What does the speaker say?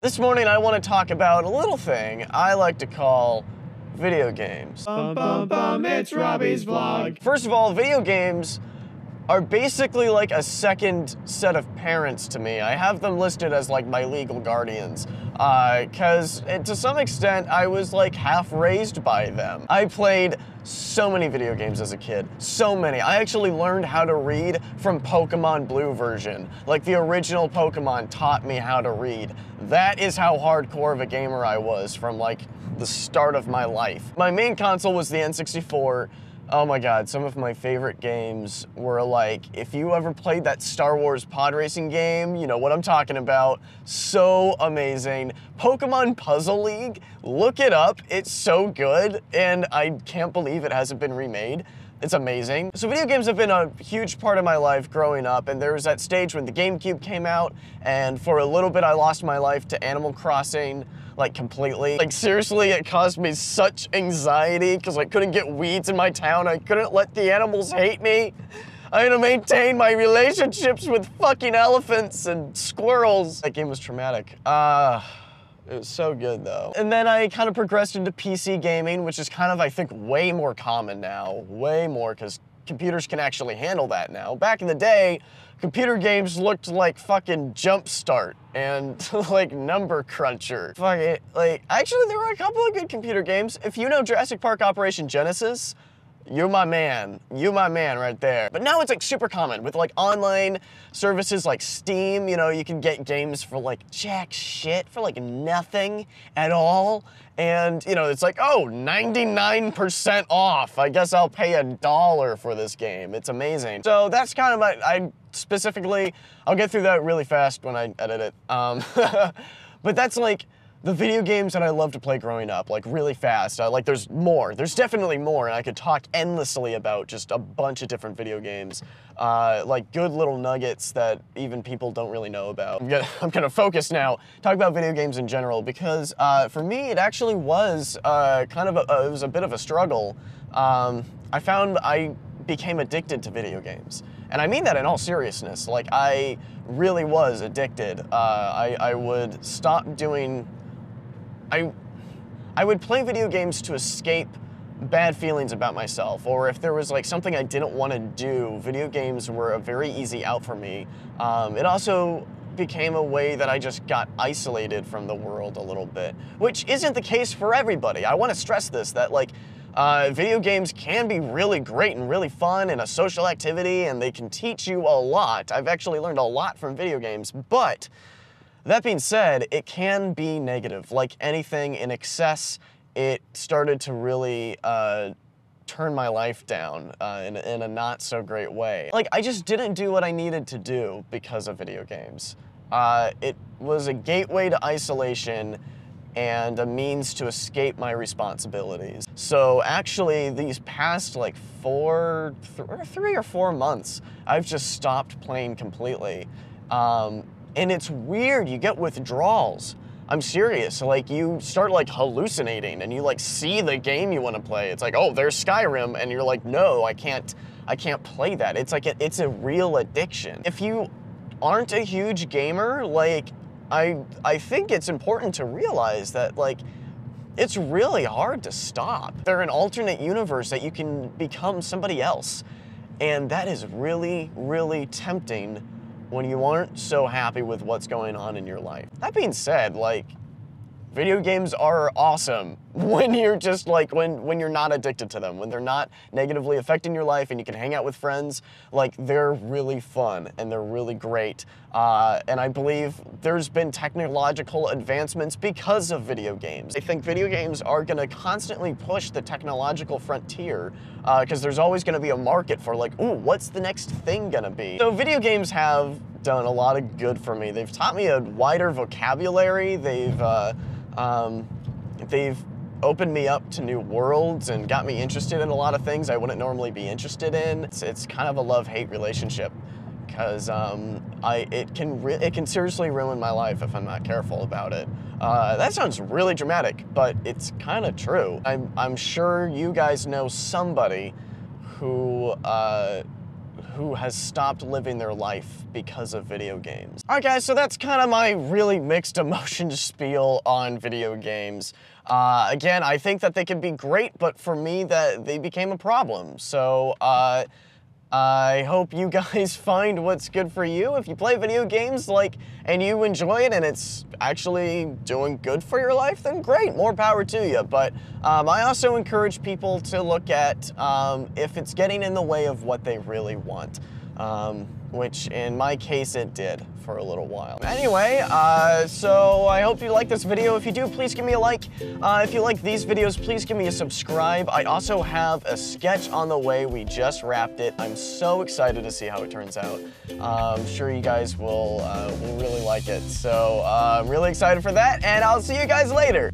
This morning I want to talk about a little thing I like to call video games. It's Robby's vlog. First of all, video games are basically like a second set of parents to me. I have them listed as like my legal guardians, because to some extent I was like half raised by them. I played so many video games as a kid, so many. I actually learned how to read from Pokemon Blue version. Like the original Pokemon taught me how to read. That is how hardcore of a gamer I was from like the start of my life. My main console was the N64. Oh my god, some of my favorite games were like, if you ever played that Star Wars pod racing game, you know what I'm talking about. So amazing. Pokemon Puzzle League, look it up, it's so good, and I can't believe it hasn't been remade. It's amazing. So video games have been a huge part of my life growing up, and there was that stage when the GameCube came out, and for a little bit I lost my life to Animal Crossing, like completely. Like seriously, it caused me such anxiety because I couldn't get weeds in my town. I couldn't let the animals hate me. I had to maintain my relationships with fucking elephants and squirrels. That game was traumatic. It was so good though. And then I kind of progressed into PC gaming, which is kind of, I think, way more common now. Way more, because computers can actually handle that now. Back in the day, computer games looked like fucking Jumpstart and like Number Cruncher. Fuck it, like, actually there were a couple of good computer games. If you know Jurassic Park Operation Genesis, you're my man. You my man right there. But now it's like super common with like online services like Steam. You know, you can get games for like jack shit, for like nothing at all. And you know, it's like, oh, 99% off. I guess I'll pay $1 for this game. It's amazing. So that's kind of my, I'll get through that really fast when I edit it. But that's like, the video games that I loved to play growing up, like really fast. Like there's more, there's definitely more, and I could talk endlessly about just a bunch of different video games. Like good little nuggets that even people don't really know about. I'm gonna focus now, talk about video games in general, because for me it actually was it was a bit of a struggle. I found I became addicted to video games. And I mean that in all seriousness. Like I really was addicted. I would stop doing, I would play video games to escape bad feelings about myself, or if there was like something I didn't want to do, video games were a very easy out for me. It also became a way that I just got isolated from the world a little bit, which isn't the case for everybody. I want to stress this, that like, video games can be really great and really fun and a social activity, and they can teach you a lot. I've actually learned a lot from video games, but that being said, it can be negative. Like anything in excess, it started to really turn my life down in a not so great way. Like I just didn't do what I needed to do because of video games. It was a gateway to isolation and a means to escape my responsibilities. So actually these past like 3 or 4 months, I've just stopped playing completely. And it's weird, you get withdrawals. I'm serious, like you start like hallucinating and you like see the game you want to play. It's like, oh, there's Skyrim, and you're like, no, I can't play that. It's like, it's a real addiction. If you aren't a huge gamer, like, I think it's important to realize that like, it's really hard to stop. They're an alternate universe that you can become somebody else. And that is really, really tempting when you aren't so happy with what's going on in your life. That being said, like, video games are awesome when you're just like, when you're not addicted to them, when they're not negatively affecting your life and you can hang out with friends. Like, they're really fun and they're really great. And I believe there's been technological advancements because of video games. I think video games are gonna constantly push the technological frontier, because there's always gonna be a market for like, ooh, what's the next thing gonna be? So video games have done a lot of good for me. They've taught me a wider vocabulary. They've opened me up to new worlds and got me interested in a lot of things I wouldn't normally be interested in. It's kind of a love-hate relationship, because it can seriously ruin my life if I'm not careful about it. That sounds really dramatic, but it's kind of true. I'm sure you guys know somebody who who has stopped living their life because of video games. All right, guys, so that's kind of my really mixed emotion spiel on video games. Again, I think that they can be great, but for me, that they became a problem. So, I hope you guys find what's good for you. If you play video games, and you enjoy it and it's actually doing good for your life, then great, more power to you. But I also encourage people to look at if it's getting in the way of what they really want, which in my case it did for a little while. Anyway, so I hope you like this video. If you do, please give me a like. If you like these videos, please give me a subscribe. I also have a sketch on the way. We just wrapped it. I'm so excited to see how it turns out. I'm sure you guys will really like it. So I'm really excited for that, and I'll see you guys later.